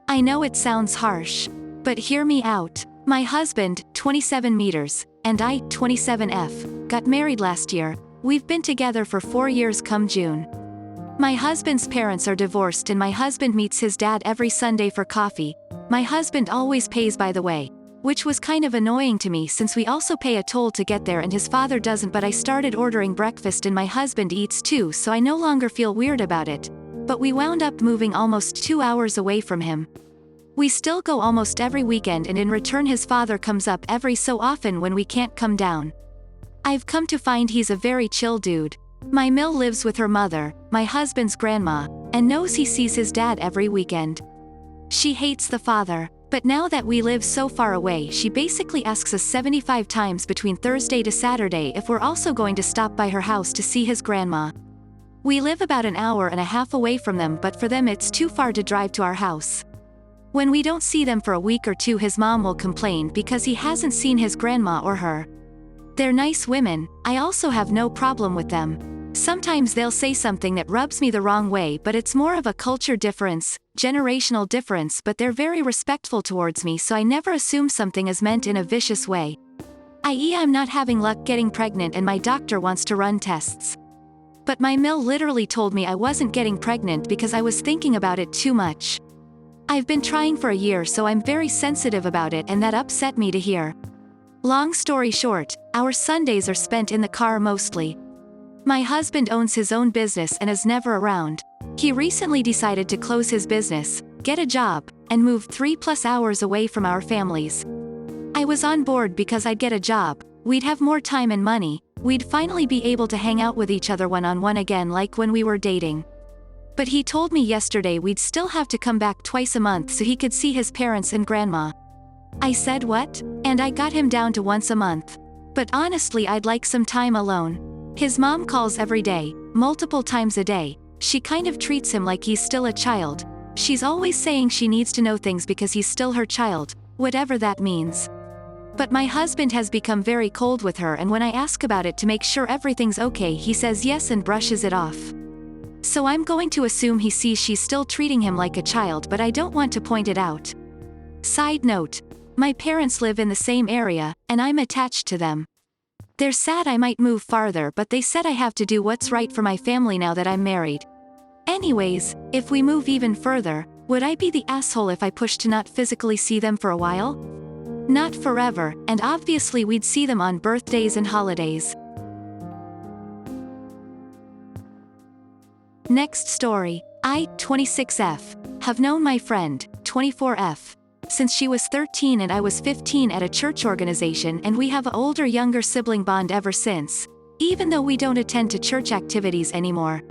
I know it sounds harsh. But hear me out. My husband, 27 meters, and I, 27F, got married last year. We've been together for 4 years come June. My husband's parents are divorced and my husband meets his dad every Sunday for coffee. My husband always pays, by the way. Which was kind of annoying to me since we also pay a toll to get there and his father doesn't, but I started ordering breakfast and my husband eats too, so I no longer feel weird about it. But we wound up moving almost 2 hours away from him. We still go almost every weekend and in return his father comes up every so often when we can't come down. I've come to find he's a very chill dude. My Mill lives with her mother, my husband's grandma, and knows he sees his dad every weekend. She hates the father, but now that we live so far away she basically asks us 75 times between Thursday to Saturday if we're also going to stop by her house to see his grandma. We live about an hour and a half away from them, but for them it's too far to drive to our house. When we don't see them for a week or two his mom will complain because he hasn't seen his grandma or her. They're nice women, I also have no problem with them. Sometimes they'll say something that rubs me the wrong way, but it's more of a culture difference, generational difference, but they're very respectful towards me, so I never assume something is meant in a vicious way. I.e., I'm not having luck getting pregnant and my doctor wants to run tests. But my Mill literally told me I wasn't getting pregnant because I was thinking about it too much. I've been trying for a year, so I'm very sensitive about it, and that upset me to hear. Long story short, our Sundays are spent in the car mostly. My husband owns his own business and is never around. He recently decided to close his business, get a job, and move 3+ hours away from our families. I was on board because I'd get a job, we'd have more time and money, we'd finally be able to hang out with each other one-on-one again like when we were dating. But he told me yesterday we'd still have to come back twice a month so he could see his parents and grandma. I said what? And I got him down to once a month. But honestly I'd like some time alone. His mom calls every day, multiple times a day. She kind of treats him like he's still a child. She's always saying she needs to know things because he's still her child, whatever that means. But my husband has become very cold with her, and when I ask about it to make sure everything's okay he says yes and brushes it off. So I'm going to assume he sees she's still treating him like a child, but I don't want to point it out. Side note. My parents live in the same area, and I'm attached to them. They're sad I might move farther, but they said I have to do what's right for my family now that I'm married. Anyways, if we move even further, would I be the asshole if I pushed to not physically see them for a while? Not forever, and obviously we'd see them on birthdays and holidays. Next story. I, 26F, have known my friend, 24F, since she was 13 and I was 15 at a church organization, and we have an older-younger sibling bond ever since, even though we don't attend to church activities anymore.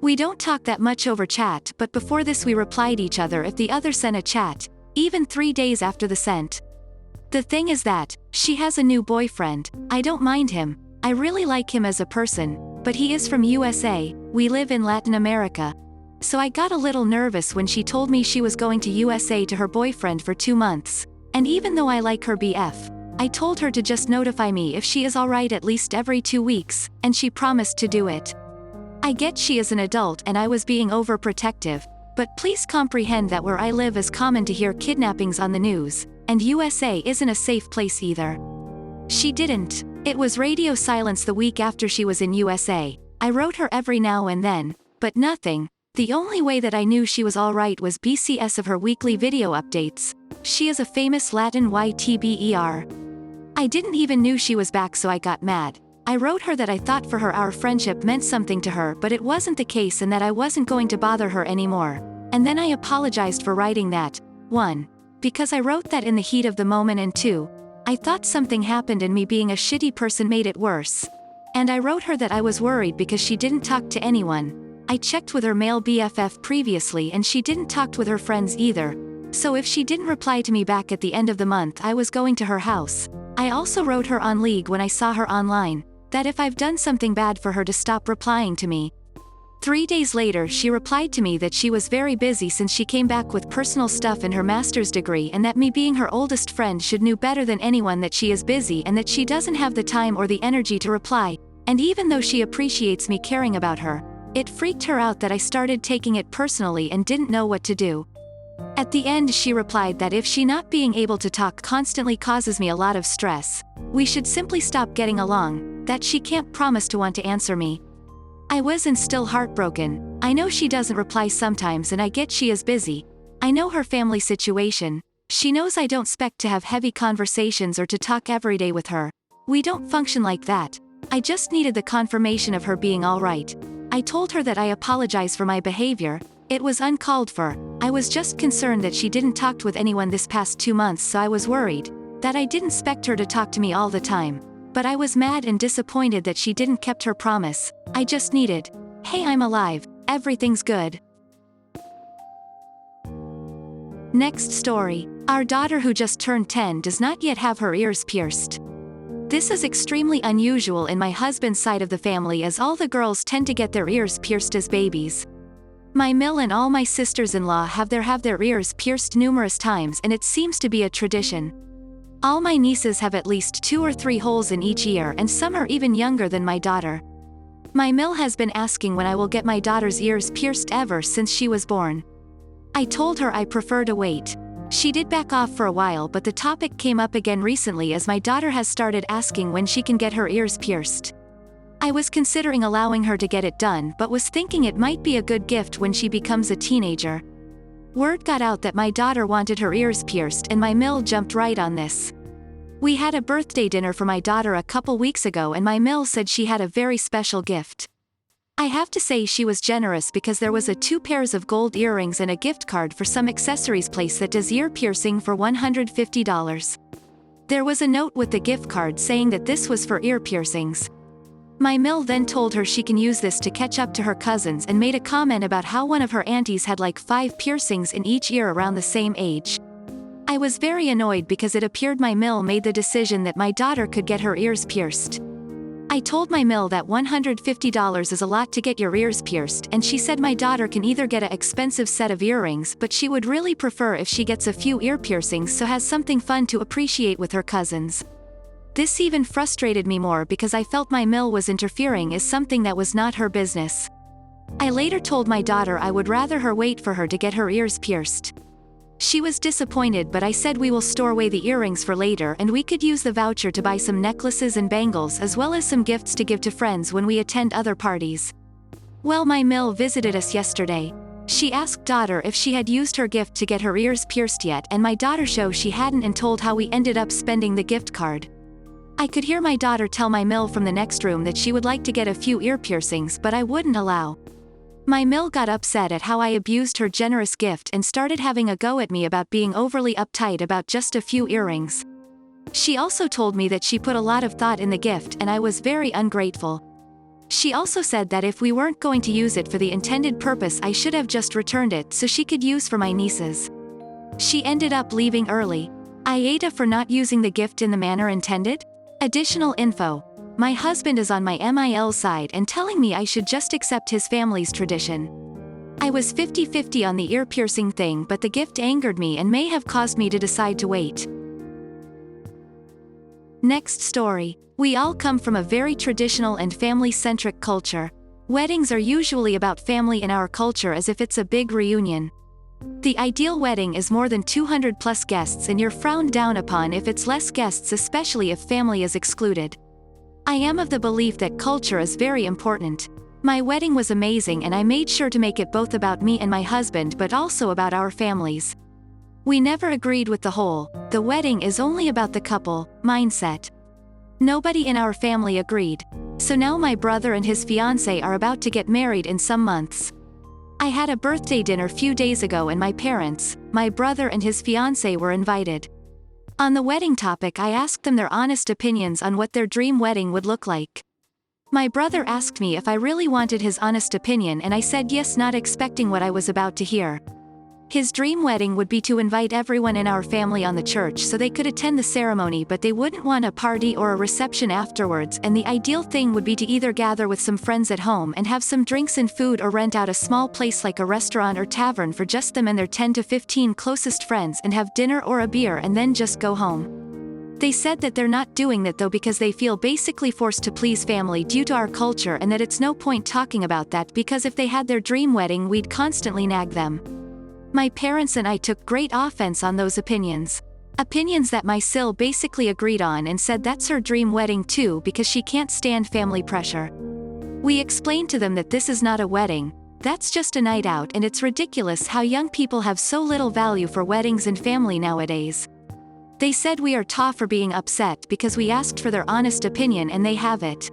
We don't talk that much over chat, but before this we replied each other if the other sent a chat, even 3 days after the sent. The thing is that, she has a new boyfriend. I don't mind him, I really like him as a person, but he is from USA, we live in Latin America. So I got a little nervous when she told me she was going to USA to her boyfriend for 2 months, and even though I like her BF, I told her to just notify me if she is alright at least every 2 weeks, and she promised to do it. I get she is an adult and I was being overprotective, but please comprehend that where I live is common to hear kidnappings on the news, and USA isn't a safe place either. She didn't. It was radio silence the week after she was in USA. I wrote her every now and then, but nothing. The only way that I knew she was alright was BCS of her weekly video updates. She is a famous Latin YouTuber. I didn't even knew she was back, so I got mad. I wrote her that I thought for her our friendship meant something to her, but it wasn't the case, and that I wasn't going to bother her anymore. And then I apologized for writing that. 1. Because I wrote that in the heat of the moment, and 2. I thought something happened and me being a shitty person made it worse. And I wrote her that I was worried because she didn't talk to anyone. I checked with her male BFF previously and she didn't talk with her friends either. So if she didn't reply to me back at the end of the month I was going to her house. I also wrote her on League when I saw her online, that if I've done something bad for her to stop replying to me. 3 days later she replied to me that she was very busy since she came back with personal stuff and her master's degree, and that me being her oldest friend should know better than anyone that she is busy and that she doesn't have the time or the energy to reply, and even though she appreciates me caring about her, it freaked her out that I started taking it personally and didn't know what to do. At the end she replied that if she not being able to talk constantly causes me a lot of stress, we should simply stop getting along, that she can't promise to want to answer me. I was and still heartbroken. I know she doesn't reply sometimes and I get she is busy. I know her family situation. She knows I don't expect to have heavy conversations or to talk every day with her. We don't function like that. I just needed the confirmation of her being alright. I told her that I apologize for my behavior. It was uncalled for. I was just concerned that she didn't talk with anyone this past 2 months, so I was worried that I didn't expect her to talk to me all the time. But I was mad and disappointed that she didn't kept her promise. I just needed, "Hey, I'm alive, everything's good." Next story. Our daughter who just turned 10 does not yet have her ears pierced. This is extremely unusual in my husband's side of the family, as all the girls tend to get their ears pierced as babies. My mill and all my sisters-in-law have their ears pierced numerous times, and it seems to be a tradition. All my nieces have at least 2 or 3 holes in each ear, and some are even younger than my daughter. My mill has been asking when I will get my daughter's ears pierced ever since she was born. I told her I prefer to wait. She did back off for a while, but the topic came up again recently as my daughter has started asking when she can get her ears pierced. I was considering allowing her to get it done, but was thinking it might be a good gift when she becomes a teenager. Word got out that my daughter wanted her ears pierced, and my mill jumped right on this. We had a birthday dinner for my daughter a couple weeks ago, and my mill said she had a very special gift. I have to say she was generous, because there was 2 pairs of gold earrings and a gift card for some accessories place that does ear piercing for $150. There was a note with the gift card saying that this was for ear piercings. My mill then told her she can use this to catch up to her cousins, and made a comment about how one of her aunties had like 5 piercings in each ear around the same age. I was very annoyed because it appeared my mill made the decision that my daughter could get her ears pierced. I told my mill that $150 is a lot to get your ears pierced, and she said my daughter can either get an expensive set of earrings, but she would really prefer if she gets a few ear piercings so has something fun to appreciate with her cousins. This even frustrated me more because I felt my mill was interfering in something that was not her business. I later told my daughter I would rather her wait for her to get her ears pierced. She was disappointed, but I said we will store away the earrings for later, and we could use the voucher to buy some necklaces and bangles as well as some gifts to give to friends when we attend other parties. Well, my mill visited us yesterday. She asked daughter if she had used her gift to get her ears pierced yet, and my daughter showed she hadn't and told how we ended up spending the gift card. I could hear my daughter tell my mill from the next room that she would like to get a few ear piercings, but I wouldn't allow. My mill got upset at how I abused her generous gift and started having a go at me about being overly uptight about just a few earrings. She also told me that she put a lot of thought in the gift, and I was very ungrateful. She also said that if we weren't going to use it for the intended purpose, I should have just returned it so she could use for my nieces. She ended up leaving early. Aita for not using the gift in the manner intended? Additional info. My husband is on my MIL side and telling me I should just accept his family's tradition. I was 50-50 on the ear piercing thing, but the gift angered me and may have caused me to decide to wait. Next story. We all come from a very traditional and family-centric culture. Weddings are usually about family in our culture, as if it's a big reunion. The ideal wedding is more than 200 plus guests, and you're frowned down upon if it's less guests, especially if family is excluded. I am of the belief that culture is very important. My wedding was amazing, and I made sure to make it both about me and my husband but also about our families. We never agreed with the whole "the wedding is only about the couple" mindset. Nobody in our family agreed. So now my brother and his fiancée are about to get married in some months. I had a birthday dinner few days ago, and my parents, my brother and his fiancée were invited. On the wedding topic, I asked them their honest opinions on what their dream wedding would look like. My brother asked me if I really wanted his honest opinion, and I said yes, not expecting what I was about to hear. His dream wedding would be to invite everyone in our family on the church so they could attend the ceremony, but they wouldn't want a party or a reception afterwards, and the ideal thing would be to either gather with some friends at home and have some drinks and food, or rent out a small place like a restaurant or tavern for just them and their 10 to 15 closest friends and have dinner or a beer and then just go home. They said that they're not doing that though because they feel basically forced to please family due to our culture, and that it's no point talking about that because if they had their dream wedding we'd constantly nag them. My parents and I took great offense on those opinions. Opinions that my sil basically agreed on and said that's her dream wedding too because she can't stand family pressure. We explained to them that this is not a wedding, that's just a night out, and it's ridiculous how young people have so little value for weddings and family nowadays. They said we are tough for being upset because we asked for their honest opinion and they have it.